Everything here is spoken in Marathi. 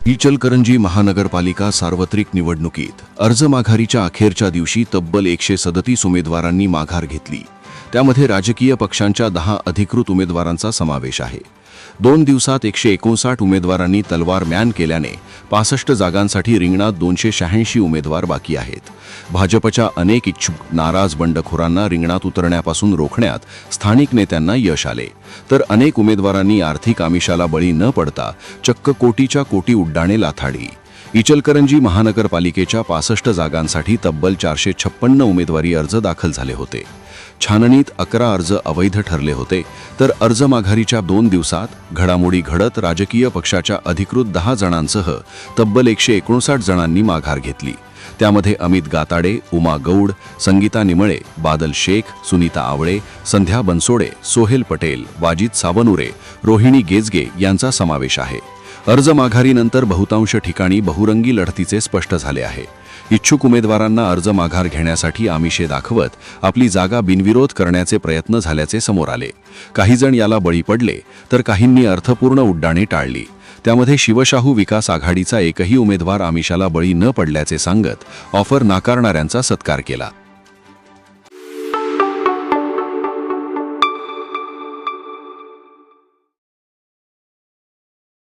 इचलकरंजी महानगरपालिका सार्वत्रिक निवडणुकीत अर्ज माघारीच्या अखेरच्या दिवशी तब्बल 137 उमेदवारांनी माघार घेतली। त्यामध्ये राजकीय पक्षांच्या 10 अधिकृत उमेदवारांचा समावेश आहे। 2 दिवसात 159 उमेदवारांनी तलवार म्यान केल्याने 65 जागांसाठी रिंगणात 286 उमेदवार बाकी आहेत। भाजपच्या अनेक इच्छुक नाराज बंडखोरांना रिंगणात उतरण्यापासून रोखण्यात स्थानिक नेत्यांना यश आले, तर अनेक उमेदवारांनी आर्थिक आमिषाला बळी न पडता चक्क कोटीच्या कोटी उड्डाणे लाथाडली। इचलकरंजी महानगरपालिकेच्या 65 जागांसाठी तब्बल 456 उमेदवारी अर्ज दाखल झाले होते। छाननीत 11 अर्ज अवैध ठरले होते, तर अर्ज माघारीच्या 2 दिवसात घडामोडी घडत राजकीय पक्षाच्या अधिकृत 10 जणांसह तब्बल 159 जणांनी माघार घेतली। त्यामध्ये अमित गाताडे, उमा गौड, संगीता निमळे, बादल शेख, सुनीता आवळे, संध्या बनसोडे, सोहेल पटेल, वाजिद सावनुरे, रोहिणी गेजगे यांचा समावेश आहे। अर्ज माघारीनंतर बहुतांश ठिकाणी बहुरंगी लढतीचे स्पष्ट झाले आहे। इच्छुक उमेदवारांना अर्ज माघार घेण्यासाठी आमिषे दाखवत आपली जागा बिनविरोध करण्याचे प्रयत्न झाल्याचे समोर आले। काही जण याला बळी पडले, तर काहींनी अर्थपूर्ण उड्डाणे टाळली। त्यामध्ये शिवशाहू विकास आघाडीचा एकही उमेदवार आमिषाला बळी न पडल्याचे सांगत ऑफर नाकारणाऱ्यांचा सत्कार केला।